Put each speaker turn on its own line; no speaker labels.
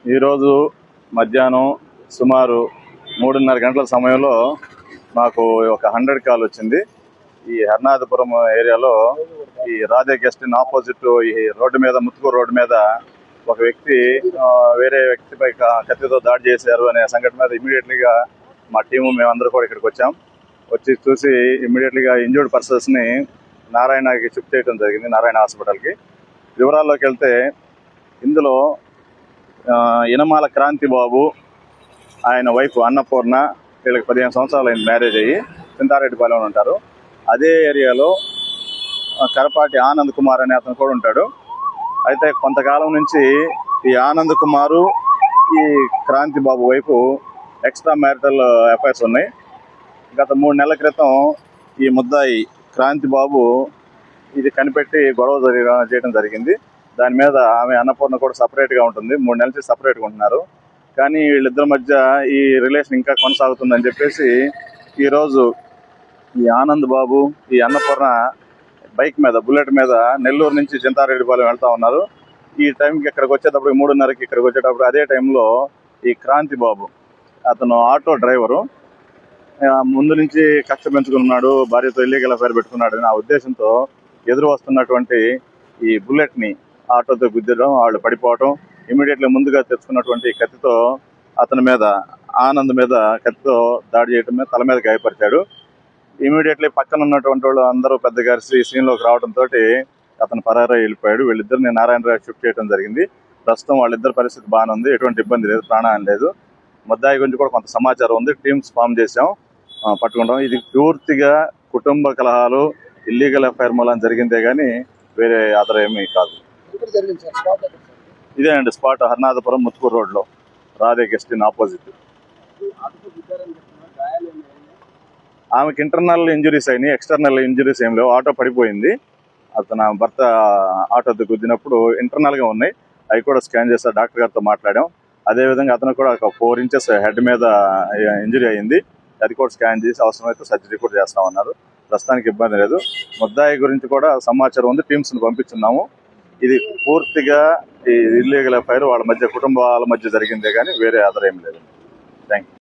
ఈరోజు మధ్యాహ్నం సుమారు 3:30 గంటల సమయంలో మాకు ఒక 100 కాల్ వచ్చింది. ఈ హర్నాథపురం ఏరియాలో ఈ రాధే గెస్ట్ ఇన్ ఆపోజిట్ ఈ రోడ్డు మీద, ముత్తుకూరు రోడ్డు మీద ఒక వ్యక్తి వేరే వ్యక్తిపై కత్తితో దాడి చేశారు అనే సంఘటన మీద ఇమీడియట్లీగా మా టీము మేమందరూ కూడా ఇక్కడికి వచ్చాం. వచ్చి చూసి ఇమీడియట్లీగా ఇంజూర్డ్ పర్సన్స్ని నారాయణకి షిఫ్ట్ చేయడం జరిగింది, నారాయణ హాస్పిటల్కి. వివరాల్లోకి వెళ్తే ఇందులో ఇనమాల క్రాంతి బాబు, ఆయన వైఫ్ అన్నపూర్ణ, వీళ్ళకి 15 సంవత్సరాలు అయింది మ్యారేజ్ అయ్యి, చింతారెడ్డిపాలెంలో ఉంటారు. అదే ఏరియాలో కరపాటి ఆనంద్ కుమార్ అనే అతను కూడా ఉంటాడు. అయితే కొంతకాలం నుంచి ఈ ఆనంద్ కుమారు, ఈ క్రాంతి బాబు వైపు ఎక్స్ట్రా మ్యారిటల్ అఫైర్స్ ఉన్నాయి. గత 3 నెలల క్రితం ఈ ముద్దాయి క్రాంతి బాబు ఇది కనిపెట్టి గొడవ చేయడం జరిగింది. దాని మీద ఆమె అన్నపూర్ణ కూడా సపరేట్గా ఉంటుంది, 3 నెలల నుంచి సపరేట్గా ఉంటున్నారు. కానీ వీళ్ళిద్దరి మధ్య ఈ రిలేషన్ ఇంకా కొనసాగుతుందని చెప్పేసి ఈరోజు ఈ ఆనంద్ బాబు, ఈ అన్నపూర్ణ బైక్ మీద, బుల్లెట్ మీద నెల్లూరు నుంచి చింతారెడ్డిపాలెం వెళ్తా ఉన్నారు. ఈ టైంకి ఇక్కడికి వచ్చేటప్పుడు 3:30కి ఇక్కడికి వచ్చేటప్పుడు అదే టైంలో ఈ క్రాంతి బాబు, అతను ఆటో డ్రైవరు, ముందు నుంచి కక్ష పెంచుకున్నాడు, భార్యతో ఇల్లీగల్ అఫైర్ పెట్టుకున్నాడు అనే ఉద్దేశంతో ఎదురు వస్తున్నటువంటి ఈ బుల్లెట్ని ఆటోతో గుద్దడం, వాళ్ళు పడిపోవటం, ఇమీడియట్లీ ముందుగా తెచ్చుకున్నటువంటి కత్తితో అతని మీద, ఆనంద్ మీద కత్తితో దాడి చేయడం మీద తల మీద గాయపరిచాడు. ఇమీడియట్లీ పక్కన ఉన్నటువంటి వాళ్ళు అందరూ పెద్ద కలిసి సీన్లోకి రావడంతో అతను పరారై వెళ్ళిపోయాడు. వీళ్ళిద్దరిని నారాయణరావు షిఫ్ట్ చేయడం జరిగింది. ప్రస్తుతం వాళ్ళిద్దరి పరిస్థితి బాగానే ఉంది, ఎటువంటి ఇబ్బంది లేదు, ప్రాణహాని లేదు. ముద్దాయి గురించి కూడా కొంత సమాచారం ఉంది, టీమ్స్ ఫామ్ చేసాం, పట్టుకుంటాం. ఇది పూర్తిగా కుటుంబ కలహాలు, ఇల్లీగల్ అఫైర్ మూలం జరిగిందే కానీ వేరే అదర్ ఏమీ కాదు. ఇదే అండి స్పాట్, హర్నాథపురం ముత్తుకూరు రోడ్లో రాధే గెస్ట్ ఇన్ ఆపోజిట్. ఆమెకి ఇంటర్నల్ ఇంజురీస్ అయినాయి, ఎక్స్టర్నల్ ఇంజురీస్ ఏం లేవు. ఆటో పడిపోయింది, అతను భర్త ఆటోతో గుద్దినప్పుడు ఇంటర్నల్గా ఉన్నాయి, అవి కూడా స్కాన్ చేస్తా డాక్టర్ గారితో మాట్లాడాం. అదేవిధంగా అతను కూడా ఒక 4 ఇంచెస్ హెడ్ మీద ఇంజురీ అయింది, అది కూడా స్కాన్ చేసి అవసరమైతే సర్జరీ కూడా చేస్తామన్నారు. ప్రస్తుతానికి ఇబ్బంది లేదు. ముద్దాయి గురించి కూడా సమాచారం ఉంది, టీమ్స్ని పంపించున్నాము. ఇది పూర్తిగా ఈ ఇల్లీగల్ అఫైర్ వాళ్ళ మధ్య, కుటుంబాల మధ్య జరిగిందే కానీ వేరే అదర్ ఏం లేదు. Thank you.